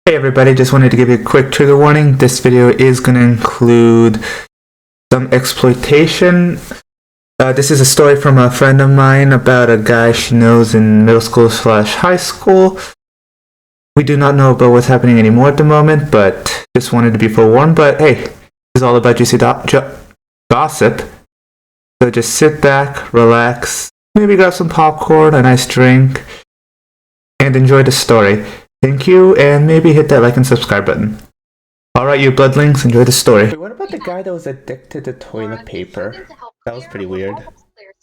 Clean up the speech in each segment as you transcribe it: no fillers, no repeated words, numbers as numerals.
Hey everybody, just wanted to give you a quick trigger warning. This video is going to include some exploitation. This is a story from a friend of mine about a guy she knows in middle school slash high school. We do not know about what's happening anymore at the moment, but just wanted to be forewarned. But hey, this is all about juicy gossip. So just sit back, relax, maybe grab some popcorn, a nice drink, and enjoy the story. Thank you, and maybe hit that like and subscribe button. Alright, you bloodlings, enjoy the story. Wait, what about the guy that was addicted to toilet paper? That was pretty weird.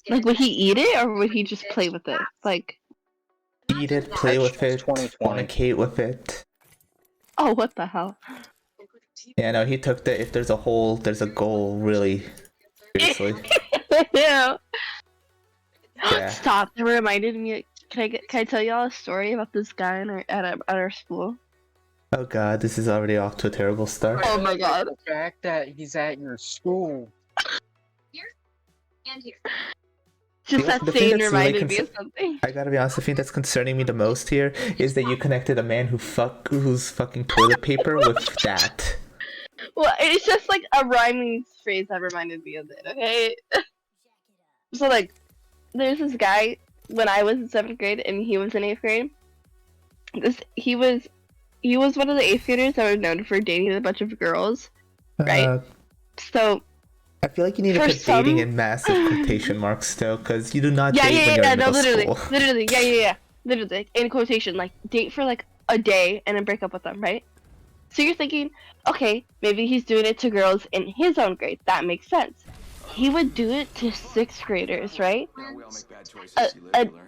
Like, would he eat it, or would he just play with it? Like, Eat it, play with it, fornicate with it. oh, what the hell? Yeah, no, he took the if there's a hole, there's a goal, really seriously. Yeah. Yeah. Stop, that reminded me. Can I tell y'all a story about this guy at our school? Oh god, this is already off to a terrible start. Oh my god. The fact that he's at your school. Here and here. Just that scene reminded me of something. I gotta be honest, the thing that's concerning me the most here is that you connected a man who's fucking toilet paper with that. Well, it's just like a rhyming phrase that reminded me of it, okay? So, like, there's this guy when I was in 7th grade and he was in 8th grade. He was one of the 8th graders that were known for dating a bunch of girls, right? So I feel like you need to put dating in massive quotation marks though, because you do not date when you're in middle school. Literally, in quotation, like date for like a day and then break up with them, right? So you're thinking, okay, maybe he's doing it to girls in his own grade. That makes sense. He would do it to 6th graders, right?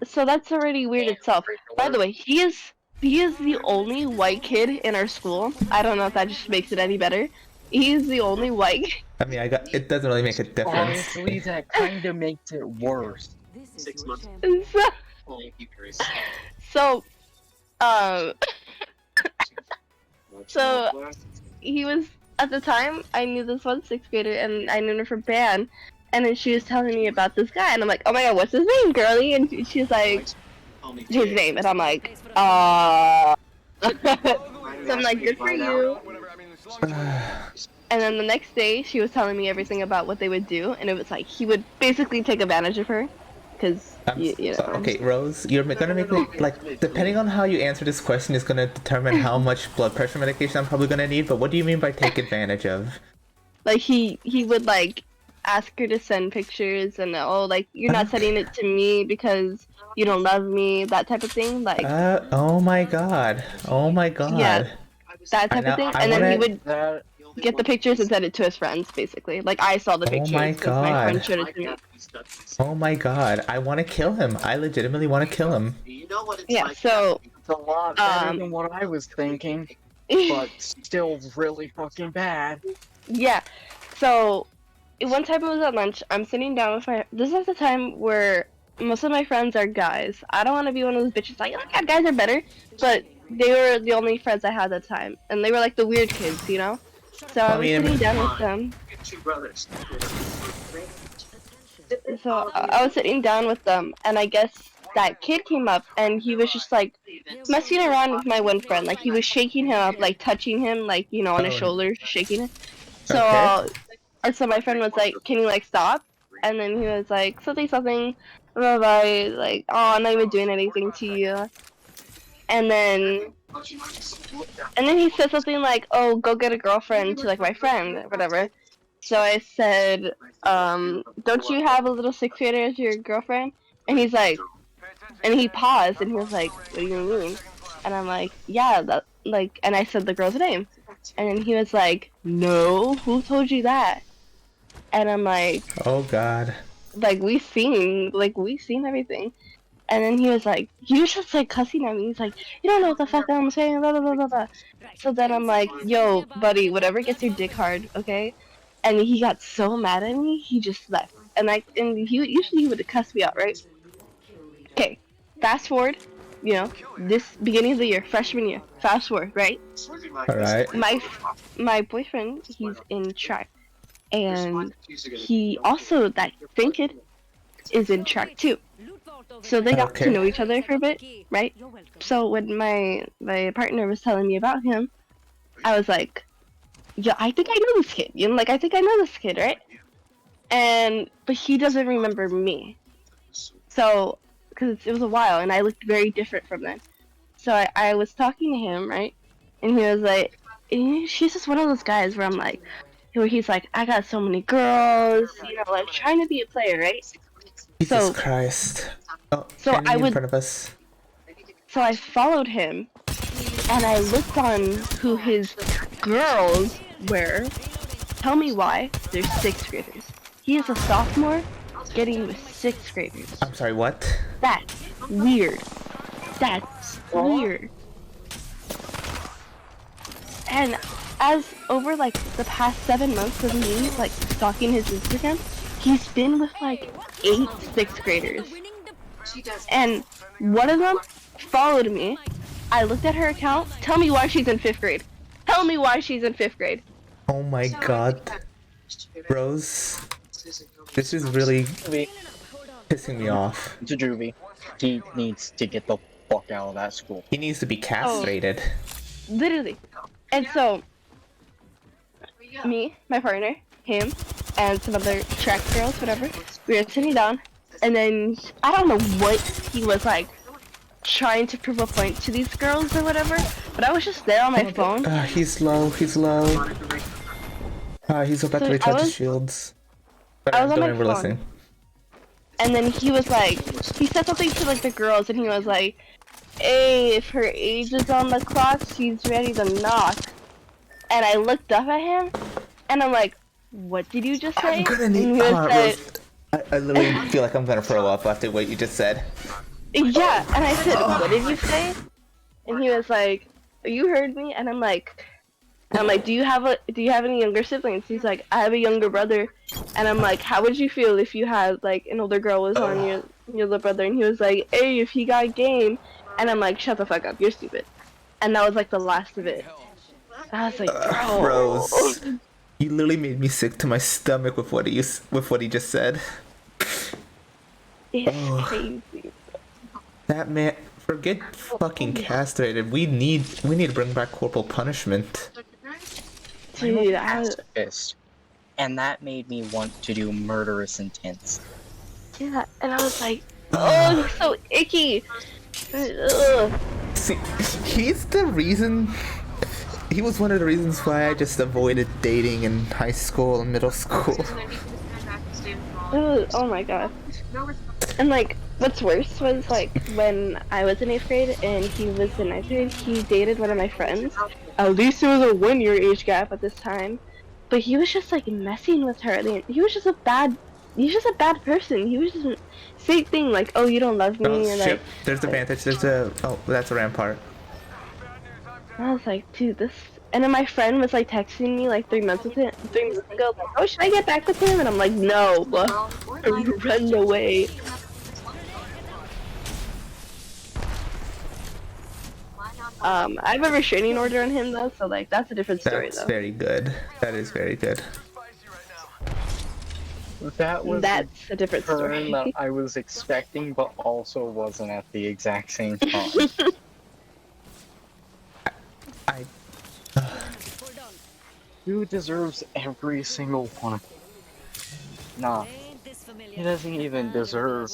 So that's already weird itself. By the way, he is the only white kid in our school. I don't know if that just makes it any better. He's the only white. I mean, it doesn't really make a difference. Honestly, that kind of makes it worse. 6 months. So, so he was, at the time, I knew this one 6th grader and I knew her from band, and then she was telling me about this guy, and I'm like, oh my god, what's his name, girly? And she's like, his name, and I'm like, so I'm like, good for you. And then the next day, she was telling me everything about what they would do, and it was like, he would basically take advantage of her, because, you know. Okay, Rose, you're gonna make me, like, depending on how you answer this question is gonna determine how much blood pressure medication I'm probably gonna need, but what do you mean by take advantage of? Like, he would, like, ask her to send pictures, and, oh, like, you're not sending it to me because you don't love me, that type of thing, like. Oh my god. Oh my god. Yeah, that type of thing, and then he would get the pictures and send it to his friends, basically. Like, I saw the pictures. Oh my god. My friend showed it to me. Oh my god. I want to kill him. I legitimately want to kill him. Yeah, so. It's a lot better than what I was thinking, but still really fucking bad. Yeah, so one time I was at lunch, I'm sitting down with this is the time where most of my friends are guys. I don't want to be one of those bitches like, oh my god, guys are better, but they were the only friends I had at the time, and they were like the weird kids, you know? So I was sitting down with them. So I was sitting down with them, and I guess that kid came up, and he was just like messing around with my one friend. Like, he was shaking him up, like touching him, like, you know, on his shoulder, shaking him. So, so my friend was like, "Can you like stop?" And then he was like, "Something, blah, blah, like, oh, I'm not even doing anything to you." And then he said something like, "Oh, go get a girlfriend," to like my friend, or whatever. So I said, "Don't you have a little 6th grader as your girlfriend?" And he's like, and he paused, and he was like, "What do you mean?" And I'm like, "Yeah, that, like," and I said the girl's name. And then he was like, "No, who told you that?" And I'm like, oh god. Like, we've seen everything. And then he was like, you just like cussing at me. He's like, you don't know what the fuck I'm saying, blah, blah, blah, blah, blah. So then I'm like, yo, buddy, whatever gets your dick hard, okay? And he got so mad at me, he just left. And he would cuss me out, right? Okay, fast forward, you know, this beginning of the year, freshman year, fast forward, right? Alright. My boyfriend, he's in track, and he also, that same kid, is in track too. So they got Okay. to know each other for a bit, right? So when my partner was telling me about him, I was like, yeah, I think I know this kid. You know, like I think I know this kid, right? But he doesn't remember me. So because it was a while and I looked very different from then. So I was talking to him, right? And he was like, she's just one of those guys where I'm like, where he's like, I got so many girls, you know, like trying to be a player, right? Jesus So- Christ. Oh, so enemy I in would- front of us. So I followed him, and I looked on who his girls were. Tell me why? They're 6th graders. He is a sophomore, getting with 6th graders. I'm sorry, what? That's weird. That's weird. And as over like the past 7 months of me like stalking his Instagram, he's been with like 8 6th graders. And one of them followed me. I looked at her account. Tell me why she's in 5th grade. Tell me why she's in 5th grade. Oh my god. Rose, this is really pissing me off. To Juvie, he needs to get the fuck out of that school. He needs to be castrated. Literally. And so, me, my partner, him, and some other track girls, whatever, we were sitting down, and then I don't know what he was like trying to prove a point to these girls or whatever, but I was just there on my phone. He's low, he's low. He's about to So recharge I his was- shields. But I was on don't my remember phone. listening. And then he was like, he said something to like the girls, and he was like, hey, if her age is on the clock, she's ready to knock. And I looked up at him, and I'm like, what did you just say? I'm gonna And need. he was like, I literally feel like I'm gonna throw up after what you just said. yeah, and I said, what did you say? And he was like, you heard me? And I'm like, do you have any younger siblings? He's like, I have a younger brother. And I'm like, how would you feel if you had like an older girl was on your little brother? And he was like, hey, if he got game. And I'm like, shut the fuck up, you're stupid. And that was like the last of it. I was like, bro. Rose, you literally made me sick to my stomach with what he just said. It's crazy. That man, forget fucking castrated. We need to bring back corporal punishment. Dude, Pacifist. And that made me want to do murderous intents. yeah, and I was like, oh, he's so icky. Ugh. See, he's the reason. He was one of the reasons why I just avoided dating in high school and middle school. Ugh, oh my god. And like, what's worse was like when I was in 8th grade and he was in 9th grade, he dated one of my friends. At least it was a 1-year age gap at this time. But he was just like messing with her. He was just a bad person. He was just same thing like, oh, you don't love me, Oh and shit! like, There's a vantage. That's a rampart. I was like, dude, this. And then my friend was like texting me like 3 months ago, like, oh, should I get back with him? And I'm like, no, run away. I have a restraining order on him though, so like that's a different story That's though. very good. That is very good. That was That's a different turn story. that I was expecting, but also wasn't at the exact same time. I. Who deserves every single one? Nah, he doesn't even deserve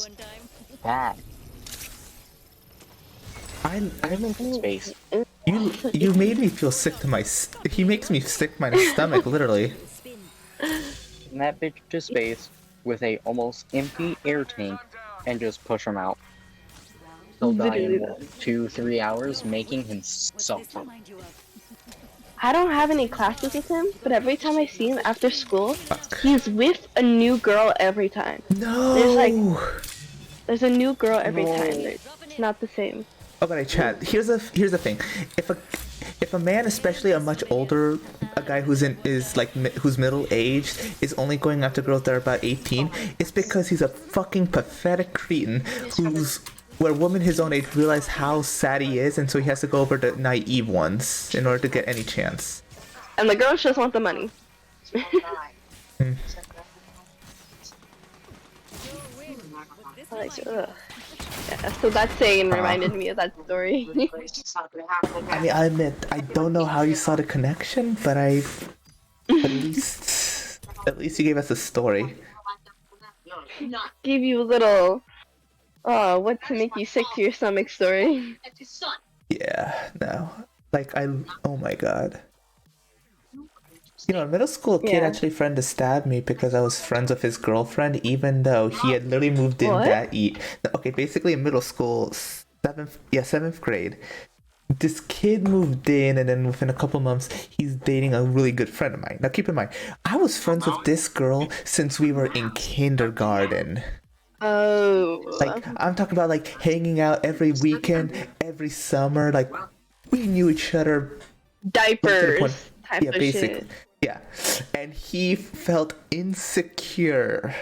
that. I'm in space. You made me feel sick to my. He makes me sick to my stomach, literally. In that bitch to space with a almost empty air tank and just push him out. He'll die in Literally. 2-3 hours, making him suffer. I don't have any classes with him, but every time I see him after school, he's with a new girl every time. No. There's a new girl every No. time. It's not the same. Oh, but I chat. Here's the thing. If a man, especially a much older, a guy who's middle aged, is only going after girls that are about 18, it's because he's a fucking pathetic cretin where women his own age realize how sad he is, and so he has to go over the naive ones in order to get any chance. And the girls just want the money. Like, ugh. Yeah, so that saying reminded me of that story. I mean, I admit, I don't know how you saw the connection, but at least you gave us a story. Give you a little, what to make you sick to your stomach story. Yeah, no. Like, oh my god. You know, in middle school, a kid Yeah. actually threatened to stab me because I was friends with his girlfriend, even though he had literally moved in What? that Okay, basically in middle school, seventh grade, this kid moved in, and then within a couple months, he's dating a really good friend of mine. Now, keep in mind, I was friends with this girl since we were in kindergarten. Oh. Like, I'm talking about like hanging out every weekend, every summer. Like, we knew each other. Diapers type Yeah, of basically. shit. Yeah. And he felt insecure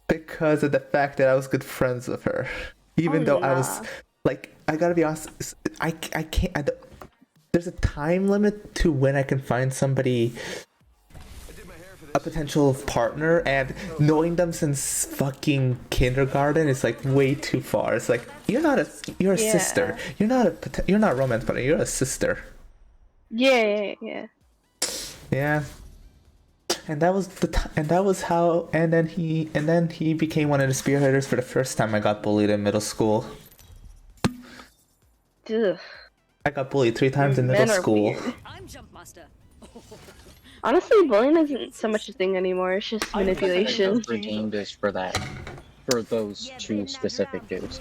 because of the fact that I was good friends with her. Even Oh, though I was nah. like, I gotta be honest, I can't. There's a time limit to when I can find somebody, a potential partner, and knowing them since fucking kindergarten is like way too far. It's like, you're a Yeah. sister. You're not a romance partner. You're a sister. Yeah. Yeah. And that was how, and then he became one of the spearheaders for the first time I got bullied in middle school. Ugh. I got bullied 3 times in middle Men are school. weird. I'm Jumpmaster. Honestly, bullying isn't so much a thing anymore. It's just manipulation. Redeemed is for that. For those two specific dudes.